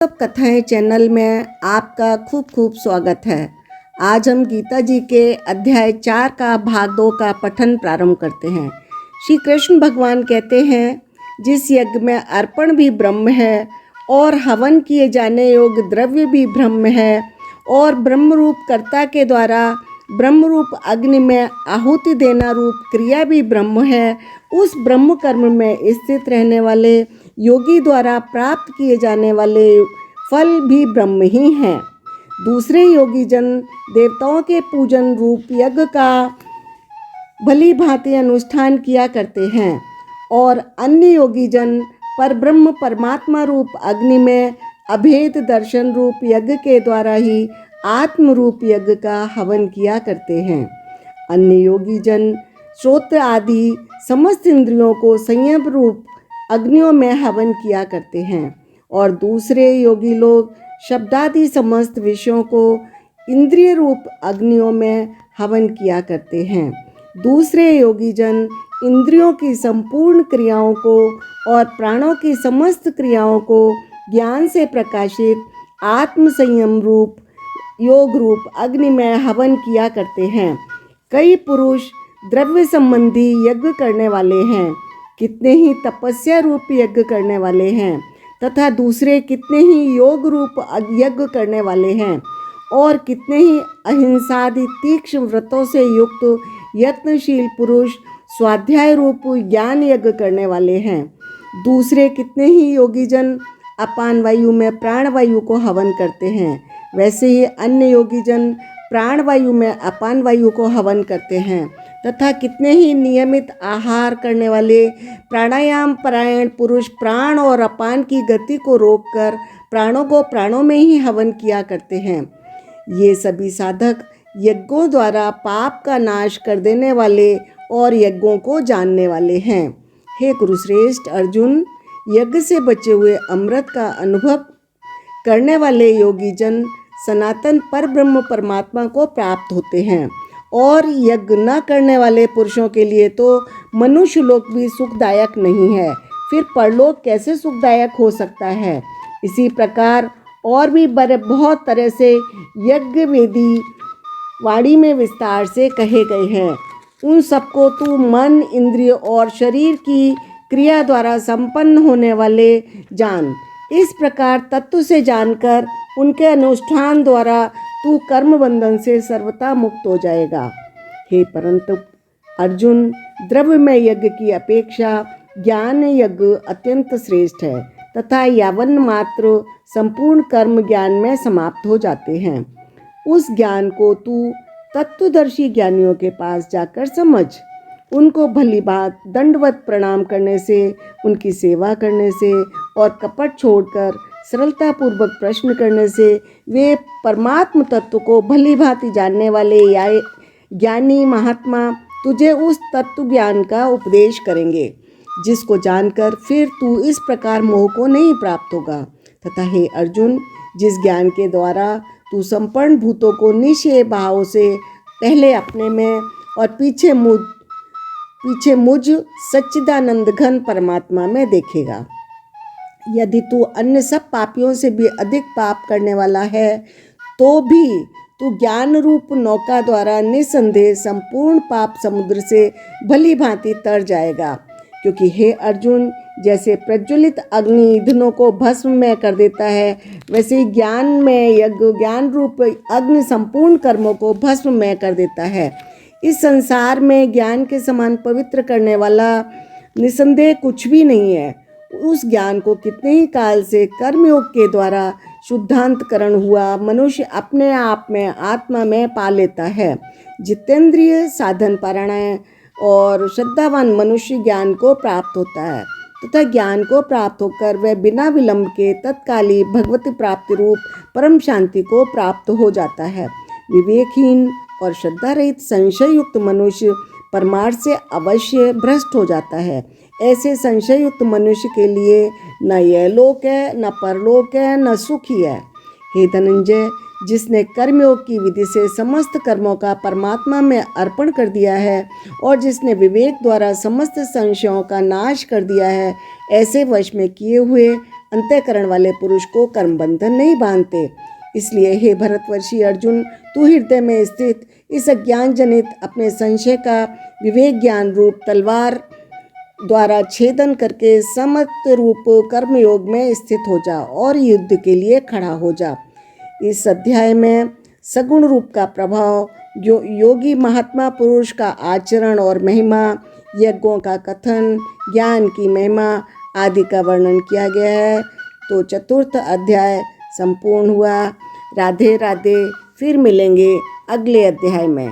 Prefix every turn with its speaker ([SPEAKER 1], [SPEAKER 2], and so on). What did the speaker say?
[SPEAKER 1] सब कथाएं चैनल में आपका खूब खूब स्वागत है। आज हम गीता जी के अध्याय 4 का भाग 2 का पठन प्रारंभ करते हैं। श्री कृष्ण भगवान कहते हैं, जिस यज्ञ में अर्पण भी ब्रह्म है और हवन किए जाने योग्य द्रव्य भी ब्रह्म है और ब्रह्म रूप कर्ता के द्वारा ब्रह्म रूप अग्नि में आहुति देना रूप क्रिया भी ब्रह्म है, उस ब्रह्म कर्म में स्थित रहने वाले योगी द्वारा प्राप्त किए जाने वाले फल भी ब्रह्म ही हैं। दूसरे योगी जन देवताओं के पूजन रूप यज्ञ का भली भांति अनुष्ठान किया करते हैं और अन्य योगी जन परब्रह्म परमात्मा रूप अग्नि में अभेद दर्शन रूप यज्ञ के द्वारा ही आत्म रूप यज्ञ का हवन किया करते हैं। अन्य योगी जन श्रोत्र आदि समस्त इंद्रियों को संयम रूप अग्नियों में हवन किया करते हैं और दूसरे योगी लोग शब्दादि समस्त विषयों को इंद्रिय रूप अग्नियों में हवन किया करते हैं। दूसरे योगी जन इंद्रियों की संपूर्ण क्रियाओं को और प्राणों की समस्त क्रियाओं को ज्ञान से प्रकाशित आत्म संयम रूप योग रूप अग्नि में हवन किया करते हैं। कई पुरुष द्रव्य संबंधी यज्ञ करने वाले हैं, कितने ही तपस्या रूप यज्ञ करने वाले हैं तथा दूसरे कितने ही योग रूप यज्ञ करने वाले हैं और कितने ही अहिंसादि तीक्ष्ण व्रतों से युक्त यत्नशील पुरुष स्वाध्याय रूप ज्ञान यज्ञ करने वाले हैं। दूसरे कितने ही योगी जन अपान वायु में प्राण वायु को हवन करते हैं, वैसे ही अन्य योगी जन प्राण वायु में अपान वायु को हवन करते हैं तथा कितने ही नियमित आहार करने वाले प्राणायाम परायण पुरुष प्राण और अपान की गति को रोककर प्राणों को प्राणों में ही हवन किया करते हैं। ये सभी साधक यज्ञों द्वारा पाप का नाश कर देने वाले और यज्ञों को जानने वाले हैं। हे कुरुश्रेष्ठ अर्जुन, यज्ञ से बचे हुए अमृत का अनुभव करने वाले योगी जन सनातन पर ब्रह्म परमात्मा को प्राप्त होते हैं और यज्ञ न करने वाले पुरुषों के लिए तो मनुष्य लोक भी सुखदायक नहीं है, फिर परलोक कैसे सुखदायक हो सकता है। इसी प्रकार और भी बहुत तरह से यज्ञ वेदी वाणी में विस्तार से कहे गए हैं। उन सबको तू मन इंद्रिय और शरीर की क्रिया द्वारा संपन्न होने वाले जान। इस प्रकार तत्व से जानकर उनके अनुष्ठान द्वारा तू कर्म बंधन से सर्वथा मुक्त हो जाएगा। हे परंतु अर्जुन, द्रव्य में यज्ञ की अपेक्षा ज्ञान यज्ञ अत्यंत श्रेष्ठ है तथा यावन मात्र संपूर्ण कर्म ज्ञान में समाप्त हो जाते हैं। उस ज्ञान को तू तत्वदर्शी ज्ञानियों के पास जाकर समझ। उनको भली बात दंडवत प्रणाम करने से, उनकी सेवा करने से और कपट छोड़कर सरलतापूर्वक प्रश्न करने से वे परमात्म तत्व को भली भांति जानने वाले या ज्ञानी महात्मा तुझे उस तत्व ज्ञान का उपदेश करेंगे, जिसको जानकर फिर तू इस प्रकार मोह को नहीं प्राप्त होगा। तथा हे अर्जुन, जिस ज्ञान के द्वारा तू संपूर्ण भूतों को निश्चय भाव से पहले अपने में और पीछे मुझ सच्चिदानंद घन परमात्मा में देखेगा। यदि तू अन्य सब पापियों से भी अधिक पाप करने वाला है तो भी तू ज्ञान रूप नौका द्वारा निसंदेह संपूर्ण पाप समुद्र से भली भांति तर जाएगा। क्योंकि हे अर्जुन, जैसे प्रज्वलित अग्नि ईंधनों को भस्म में कर देता है, वैसे ही ज्ञान में यज्ञ ज्ञान रूप अग्नि संपूर्ण कर्मों को भस्म में कर देता है। इस संसार में ज्ञान के समान पवित्र करने वाला निसंदेह कुछ भी नहीं है। उस ज्ञान को कितने ही काल से कर्मयोग के द्वारा शुद्धांतकरण हुआ मनुष्य अपने आप में आत्मा में पा लेता है। जितेंद्रिय साधन पारायण और श्रद्धावान मनुष्य ज्ञान को प्राप्त होता है तथा ज्ञान को प्राप्त होकर वह बिना विलंब के तत्काली भगवती प्राप्ति रूप परम शांति को प्राप्त हो जाता है। विवेकहीन और श्रद्धा रहित संशय युक्त मनुष्य परमार्थ से अवश्य भ्रष्ट हो जाता है। ऐसे संशय युक्त मनुष्य के लिए न यह लोक है, न परलोक है, न सुख ही है। हे धनंजय, जिसने कर्मयोग की विधि से समस्त कर्मों का परमात्मा में अर्पण कर दिया है और जिसने विवेक द्वारा समस्त संशयों का नाश कर दिया है, ऐसे वश में किए हुए अंतःकरण वाले पुरुष को कर्म बंधन नहीं बांधते। इसलिए हे भरतवर्षी अर्जुन, तू हृदय में स्थित इस अज्ञान जनित अपने संशय का विवेक ज्ञान रूप तलवार द्वारा छेदन करके समत्व रूप कर्मयोग में स्थित हो जा और युद्ध के लिए खड़ा हो जा। इस अध्याय में सगुण रूप का प्रभाव, योगी महात्मा पुरुष का आचरण और महिमा, यज्ञों का कथन, ज्ञान की महिमा आदि का वर्णन किया गया है। तो चतुर्थ अध्याय संपूर्ण हुआ। राधे राधे। फिर मिलेंगे अगले अध्याय में।